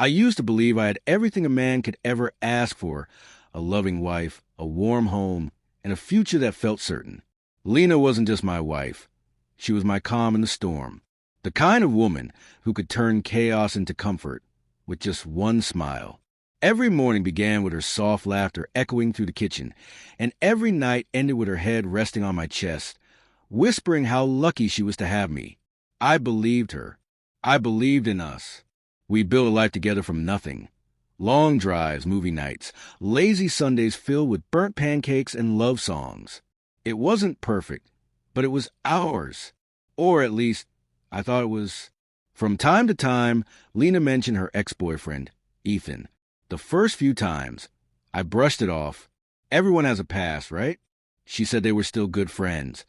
I used to believe I had everything a man could ever ask for: a loving wife, a warm home, and a future that felt certain. Lena wasn't just my wife. She was my calm in the storm. The kind of woman who could turn chaos into comfort with just one smile. Every morning began with her soft laughter echoing through the kitchen, and every night ended with her head resting on my chest, whispering how lucky she was to have me. I believed her. I believed in us. We built a life together from nothing. Long drives, movie nights, lazy Sundays filled with burnt pancakes and love songs. It wasn't perfect, but it was ours. Or at least, I thought it was. From time to time, Lena mentioned her ex-boyfriend, Ethan. The first few times, I brushed it off. Everyone has a past, right? She said they were still good friends,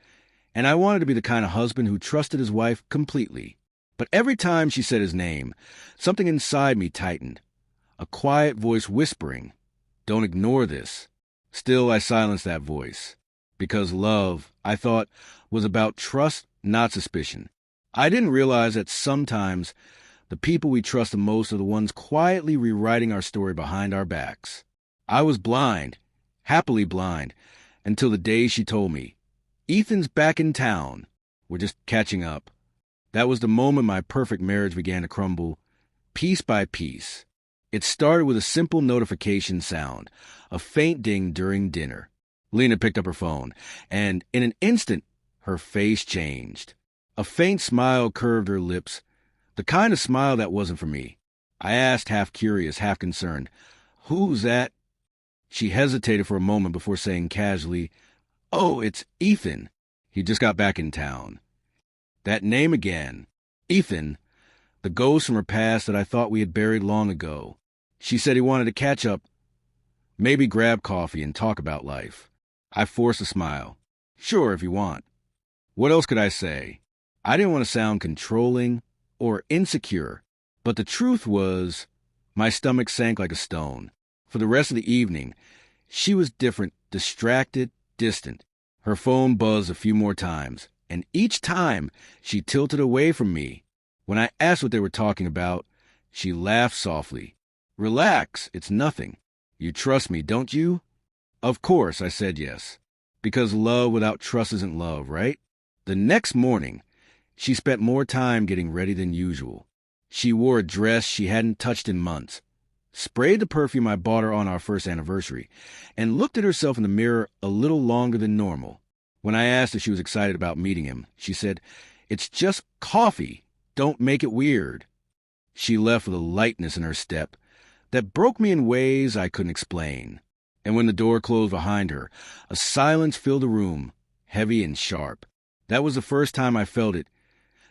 and I wanted to be the kind of husband who trusted his wife completely. But every time she said his name, something inside me tightened. A quiet voice whispering, "Don't ignore this." Still, I silenced that voice. Because love, I thought, was about trust, not suspicion. I didn't realize that sometimes the people we trust the most are the ones quietly rewriting our story behind our backs. I was blind, happily blind, until the day she told me, "Ethan's back in town. We're just catching up." That was the moment my perfect marriage began to crumble, piece by piece. It started with a simple notification sound, a faint ding during dinner. Lena picked up her phone, and in an instant, her face changed. A faint smile curved her lips, the kind of smile that wasn't for me. I asked, half curious, half concerned, "Who's that?" She hesitated for a moment before saying casually, "Oh, it's Ethan. He just got back in town." That name again. Ethan, the ghost from her past that I thought we had buried long ago. She said he wanted to catch up, maybe grab coffee and talk about life. I forced a smile. "Sure, if you want." What else could I say? I didn't want to sound controlling or insecure, but the truth was, my stomach sank like a stone. For the rest of the evening, she was different, distracted, distant. Her phone buzzed a few more times, and each time she tilted away from me. When I asked what they were talking about, she laughed softly. "Relax, it's nothing. You trust me, don't you?" Of course, I said yes. Because love without trust isn't love, right? The next morning, she spent more time getting ready than usual. She wore a dress she hadn't touched in months, sprayed the perfume I bought her on our first anniversary, and looked at herself in the mirror a little longer than normal. When I asked if she was excited about meeting him, she said, "It's just coffee. Don't make it weird." She left with a lightness in her step that broke me in ways I couldn't explain. And when the door closed behind her, a silence filled the room, heavy and sharp. That was the first time I felt it,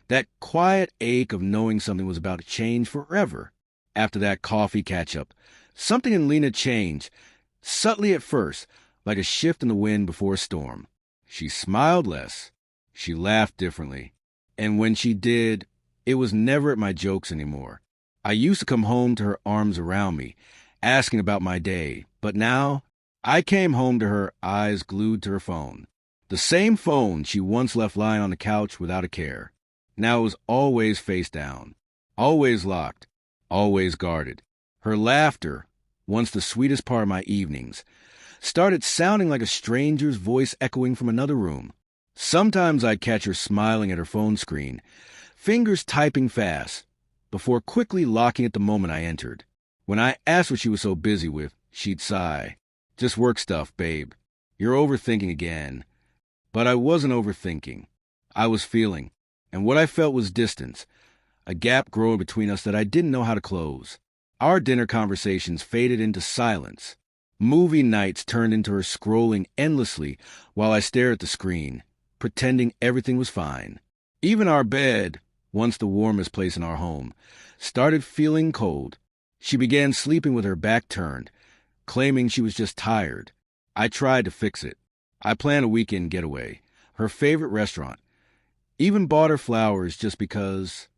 that quiet ache of knowing something was about to change forever. After that coffee catch-up, something in Lena changed, subtly at first, like a shift in the wind before a storm. She smiled less. She laughed differently. And when she did, it was never at my jokes anymore. I used to come home to her arms around me, asking about my day, but now I came home to her, eyes glued to her phone. The same phone she once left lying on the couch without a care. Now it was always face down, always locked, always guarded. Her laughter, once the sweetest part of my evenings, started sounding like a stranger's voice echoing from another room. Sometimes I'd catch her smiling at her phone screen, fingers typing fast, before quickly locking it the moment I entered. When I asked what she was so busy with, she'd sigh. "Just work stuff, babe. You're overthinking again." But I wasn't overthinking. I was feeling, and what I felt was distance, a gap growing between us that I didn't know how to close. Our dinner conversations faded into silence. Movie nights turned into her scrolling endlessly while I stared at the screen, pretending everything was fine. Even our bed, once the warmest place in our home, started feeling cold. She began sleeping with her back turned, claiming she was just tired. I tried to fix it. I planned a weekend getaway, her favorite restaurant, even bought her flowers just because.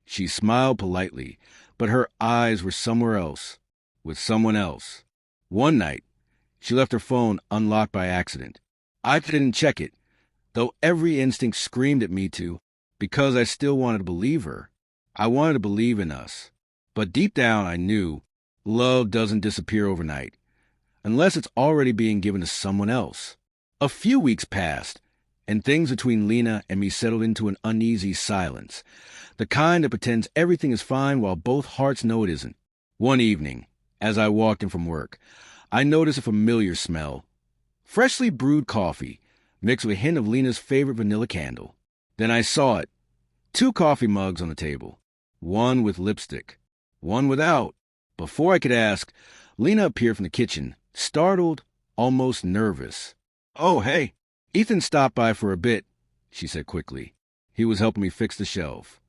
She smiled politely, but her eyes were somewhere else, with someone else. One night, she left her phone unlocked by accident. I didn't check it, though every instinct screamed at me to, because I still wanted to believe her. I wanted to believe in us. But deep down, I knew love doesn't disappear overnight, unless it's already being given to someone else. A few weeks passed, and things between Lena and me settled into an uneasy silence, the kind that pretends everything is fine while both hearts know it isn't. One evening, as I walked in from work, I noticed a familiar smell. Freshly brewed coffee, mixed with a hint of Lena's favorite vanilla candle. Then I saw it. 2 coffee mugs on the table. One with lipstick. One without. Before I could ask, Lena appeared from the kitchen, startled, almost nervous. "Oh, hey." "Ethan stopped by for a bit," she said quickly. He was helping me fix the shelf.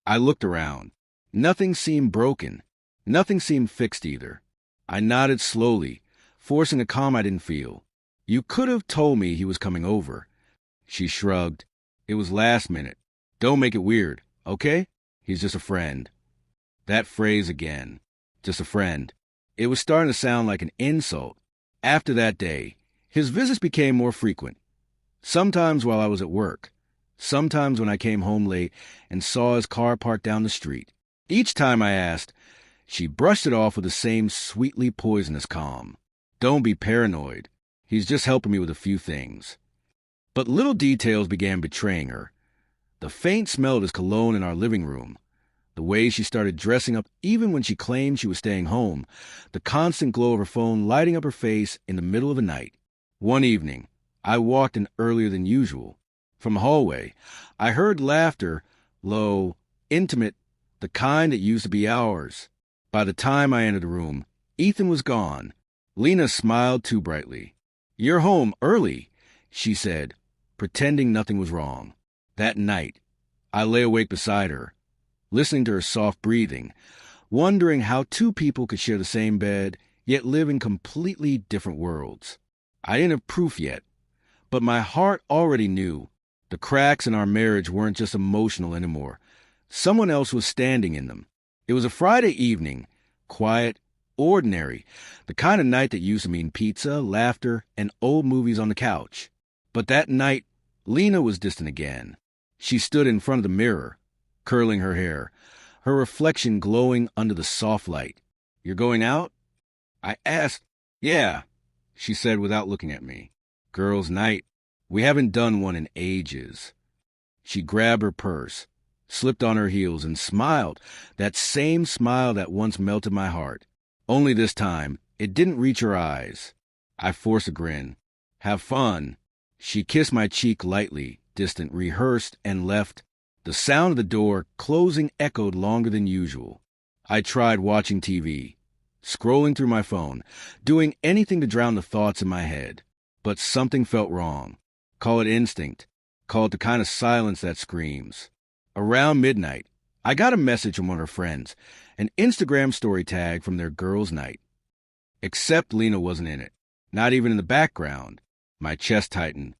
I looked around. Nothing seemed broken. Nothing seemed fixed either. I nodded slowly, forcing a calm I didn't feel. "You could have told me he was coming over." She shrugged. "It was last minute. Don't make it weird, okay? He's just a friend." That phrase again. Just a friend. It was starting to sound like an insult. After that day, his visits became more frequent. Sometimes while I was at work. Sometimes when I came home late and saw his car parked down the street. Each time I asked, she brushed it off with the same sweetly poisonous calm. "Don't be paranoid. He's just helping me with a few things." But little details began betraying her. The faint smell of his cologne in our living room. The way she started dressing up even when she claimed she was staying home. The constant glow of her phone lighting up her face in the middle of the night. One evening, I walked in earlier than usual. From the hallway, I heard laughter, low, intimate, the kind that used to be ours. By the time I entered the room, Ethan was gone. Lena smiled too brightly. "You're home early," she said, pretending nothing was wrong. That night, I lay awake beside her, listening to her soft breathing, wondering how 2 people could share the same bed, yet live in completely different worlds. I didn't have proof yet, but my heart already knew. The cracks in our marriage weren't just emotional anymore. Someone else was standing in them. It was a Friday evening, quiet, ordinary, the kind of night that used to mean pizza, laughter, and old movies on the couch. But that night, Lena was distant again. She stood in front of the mirror, curling her hair, her reflection glowing under the soft light. "You're going out?" I asked. "Yeah," she said without looking at me. "Girls' night. We haven't done one in ages." She grabbed her purse, slipped on her heels, and smiled, that same smile that once melted my heart. Only this time, it didn't reach her eyes. I forced a grin. "Have fun." She kissed my cheek lightly, distant, rehearsed, and left. The sound of the door closing echoed longer than usual. I tried watching TV, scrolling through my phone, doing anything to drown the thoughts in my head. But something felt wrong. Call it instinct. Call it the kind of silence that screams. Around midnight, I got a message from one of her friends, an Instagram story tag from their girls' night. Except Lena wasn't in it, not even in the background. My chest tightened.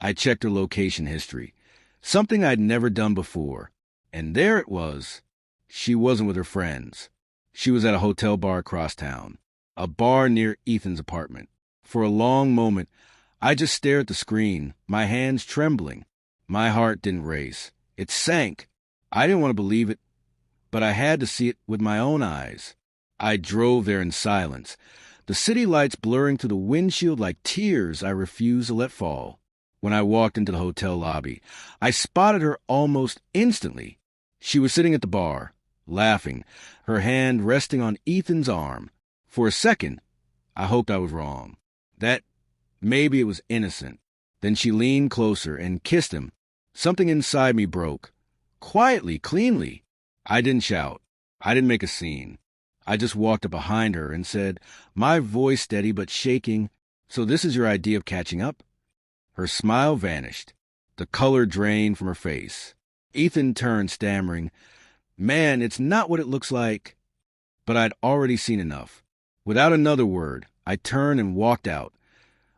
I checked her location history, something I'd never done before. And there it was. She wasn't with her friends. She was at a hotel bar across town, a bar near Ethan's apartment. For a long moment, I just stared at the screen, my hands trembling. My heart didn't race. It sank. I didn't want to believe it, but I had to see it with my own eyes. I drove there in silence, the city lights blurring through the windshield like tears I refused to let fall. When I walked into the hotel lobby, I spotted her almost instantly. She was sitting at the bar, laughing, her hand resting on Ethan's arm. For a second, I hoped I was wrong. That maybe it was innocent. Then she leaned closer and kissed him. Something inside me broke. Quietly, cleanly. I didn't shout. I didn't make a scene. I just walked up behind her and said, my voice steady but shaking, "So this is your idea of catching up?" Her smile vanished. The color drained from her face. Ethan turned, stammering, "Man, it's not what it looks like." But I'd already seen enough. Without another word, I turned and walked out,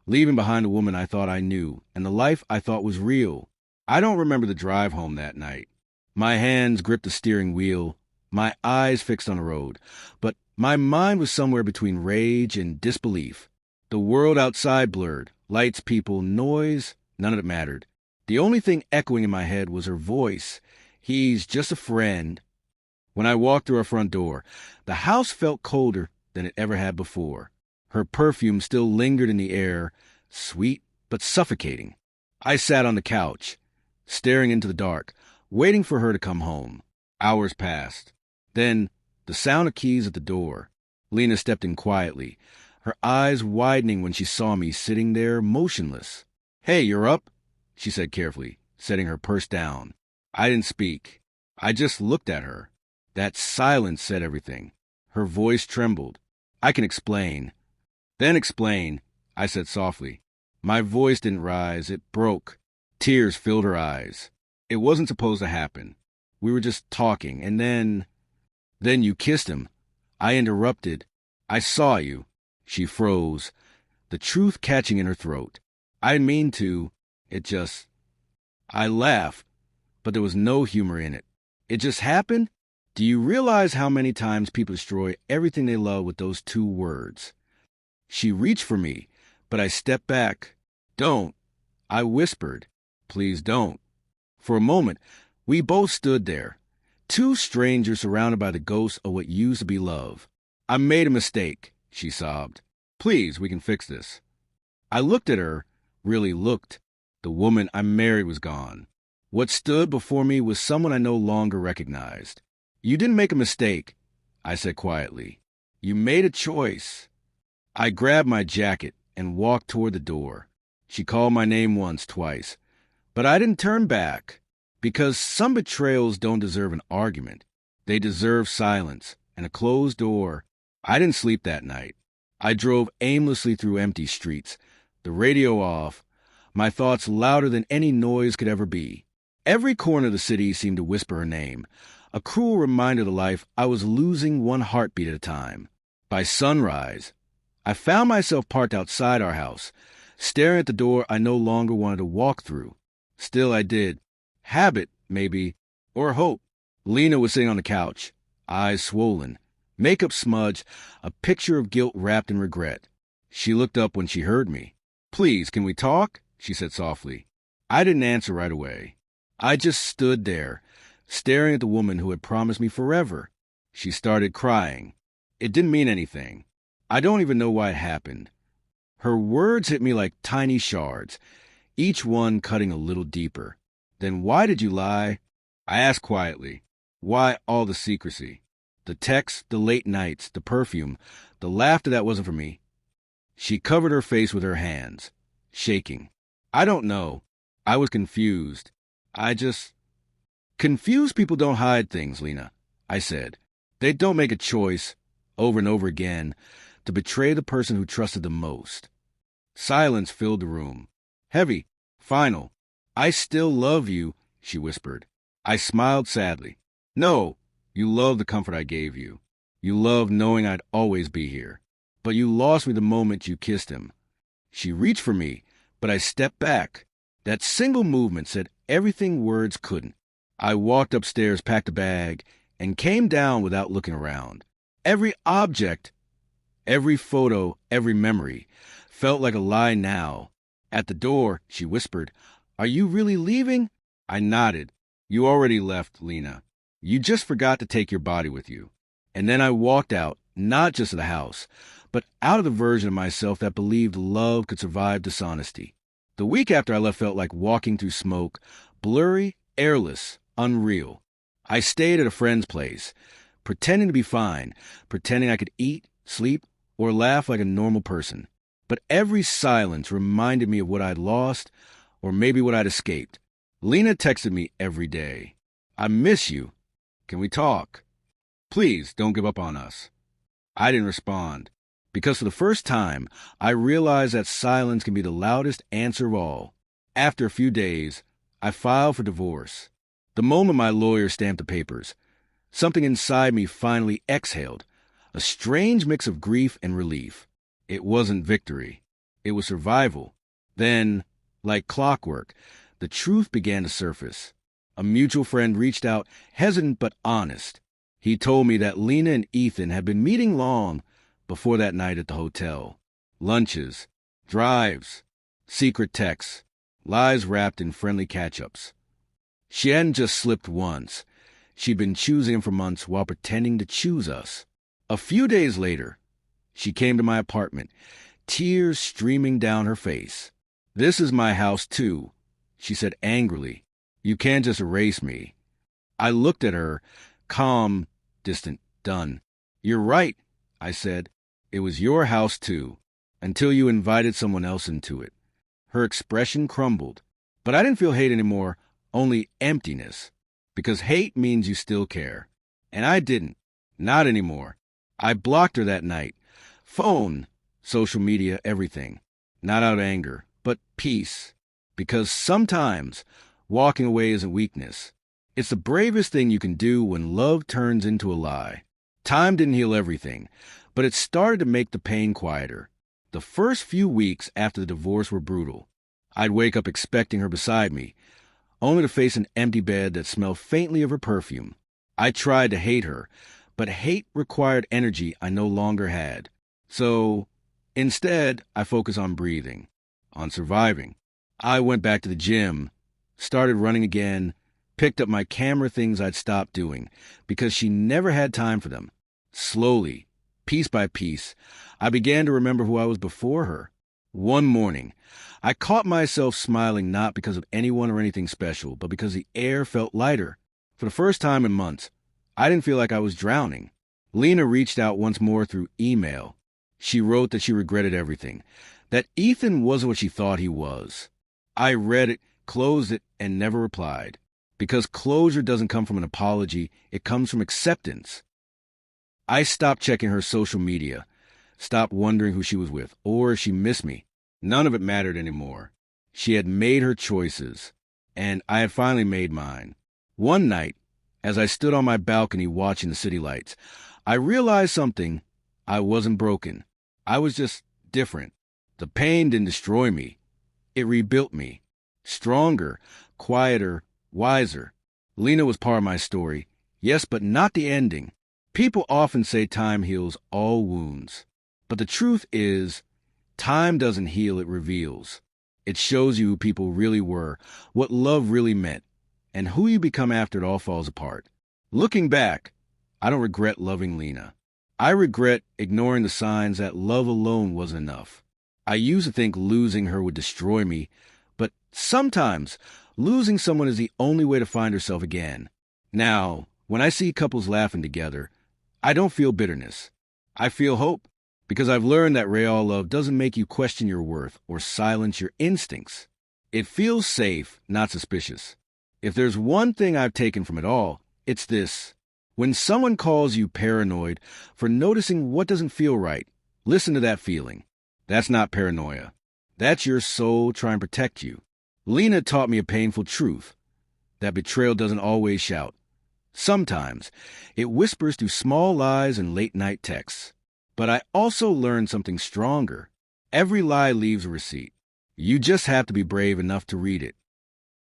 leaving behind a woman I thought I knew and the life I thought was real. I don't remember the drive home that night. My hands gripped the steering wheel, my eyes fixed on the road, but my mind was somewhere between rage and disbelief. The world outside blurred, lights, people, noise, none of it mattered. The only thing echoing in my head was her voice. "He's just a friend." When I walked through our front door, the house felt colder than it ever had before. Her perfume still lingered in the air, sweet but suffocating. I sat on the couch, staring into the dark, waiting for her to come home. Hours passed. Then, the sound of keys at the door. Lena stepped in quietly, her eyes widening when she saw me sitting there motionless. "Hey, you're up?" she said carefully, setting her purse down. I didn't speak. I just looked at her. That silence said everything. Her voice trembled. "I can explain." "Then explain," I said softly. My voice didn't rise, it broke. Tears filled her eyes. It wasn't supposed to happen. We were just talking, and then you kissed him. I interrupted. "I saw you." She froze, the truth catching in her throat. I didn't mean to. I laughed, but there was no humor in it. "It just happened?" Do you realize how many times people destroy everything they love with those two words? She reached for me, but I stepped back. "Don't," I whispered. "Please don't." For a moment, we both stood there, two strangers surrounded by the ghosts of what used to be love. "I made a mistake," she sobbed. "Please, we can fix this." I looked at her, really looked. The woman I married was gone. What stood before me was someone I no longer recognized. "You didn't make a mistake," I said quietly. "You made a choice." I grabbed my jacket and walked toward the door. She called my name once, twice. But I didn't turn back, because some betrayals don't deserve an argument. They deserve silence and a closed door. I didn't sleep that night. I drove aimlessly through empty streets, the radio off, my thoughts louder than any noise could ever be. Every corner of the city seemed to whisper her name, a cruel reminder to life I was losing one heartbeat at a time. By sunrise, I found myself parked outside our house, staring at the door I no longer wanted to walk through. Still I did. Habit, maybe, or hope. Lena was sitting on the couch, eyes swollen, makeup smudged, a picture of guilt wrapped in regret. She looked up when she heard me. "Please, can we talk?" she said softly. I didn't answer right away. I just stood there, staring at the woman who had promised me forever. She started crying. It didn't mean anything. I don't even know why it happened. Her words hit me like tiny shards, each one cutting a little deeper. "Then why did you lie?" I asked quietly. "Why all the secrecy? The texts, the late nights, the perfume, the laughter that wasn't for me." She covered her face with her hands, shaking. "I don't know. I was confused. Confused people don't hide things, Lena," I said. "They don't make a choice, over and over again, to betray the person who trusted them most." Silence filled the room. Heavy, final. "I still love you," she whispered. I smiled sadly. "No, you love the comfort I gave you. You love knowing I'd always be here. But you lost me the moment you kissed him." She reached for me, but I stepped back. That single movement said everything words couldn't. I walked upstairs, packed a bag, and came down without looking around. Every object, every photo, every memory felt like a lie now. At the door, she whispered, "Are you really leaving?" I nodded. "You already left, Lena. You just forgot to take your body with you." And then I walked out, not just of the house, but out of the version of myself that believed love could survive dishonesty. The week after I left felt like walking through smoke, blurry, airless, unreal. I stayed at a friend's place, pretending to be fine, pretending I could eat, sleep, or laugh like a normal person. But every silence reminded me of what I'd lost, or maybe what I'd escaped. Lena texted me every day. "I miss you. Can we talk? Please don't give up on us." I didn't respond, because for the first time, I realized that silence can be the loudest answer of all. After a few days, I filed for divorce. The moment my lawyer stamped the papers, something inside me finally exhaled, a strange mix of grief and relief. It wasn't victory. It was survival. Then, like clockwork, the truth began to surface. A mutual friend reached out, hesitant but honest. He told me that Lena and Ethan had been meeting long before that night at the hotel. Lunches, drives, secret texts, lies wrapped in friendly catch-ups. She hadn't just slipped once. She'd been choosing him for months while pretending to choose us. A few days later, she came to my apartment, tears streaming down her face. "This is my house, too," she said angrily. "You can't just erase me." I looked at her, calm, distant, done. "You're right," I said. "It was your house, too, until you invited someone else into it." Her expression crumbled. But I didn't feel hate anymore, only emptiness. Because hate means you still care. And I didn't. Not anymore. I blocked her that night. Phone, social media, everything. Not out of anger, but peace. Because sometimes walking away isn't weakness. It's the bravest thing you can do when love turns into a lie. Time didn't heal everything, but it started to make the pain quieter. The first few weeks after the divorce were brutal. I'd wake up expecting her beside me, only to face an empty bed that smelled faintly of her perfume. I tried to hate her, but hate required energy I no longer had. So, instead, I focused on breathing, on surviving. I went back to the gym, started running again, picked up my camera things I'd stopped doing, because she never had time for them. Slowly, piece by piece, I began to remember who I was before her. One morning, I caught myself smiling not because of anyone or anything special, but because the air felt lighter. For the first time in months, I didn't feel like I was drowning. Lena reached out once more through email. She wrote that she regretted everything, that Ethan wasn't what she thought he was. I read it, closed it, and never replied. Because closure doesn't come from an apology, it comes from acceptance. I stopped checking her social media, stopped wondering who she was with, or if she missed me. None of it mattered anymore. She had made her choices, and I had finally made mine. One night, as I stood on my balcony watching the city lights, I realized something. I wasn't broken. I was just different. The pain didn't destroy me. It rebuilt me. Stronger, quieter, wiser. Lena was part of my story. Yes, but not the ending. People often say time heals all wounds. But the truth is, time doesn't heal, it reveals. It shows you who people really were, what love really meant, and who you become after it all falls apart. Looking back, I don't regret loving Lena. I regret ignoring the signs that love alone wasn't enough. I used to think losing her would destroy me, but sometimes losing someone is the only way to find herself again. Now, when I see couples laughing together, I don't feel bitterness. I feel hope. Because I've learned that real love doesn't make you question your worth or silence your instincts. It feels safe, not suspicious. If there's one thing I've taken from it all, it's this. When someone calls you paranoid for noticing what doesn't feel right, listen to that feeling. That's not paranoia. That's your soul trying to protect you. Lena taught me a painful truth, that betrayal doesn't always shout. Sometimes it whispers through small lies and late-night texts. But I also learned something stronger. Every lie leaves a receipt. You just have to be brave enough to read it.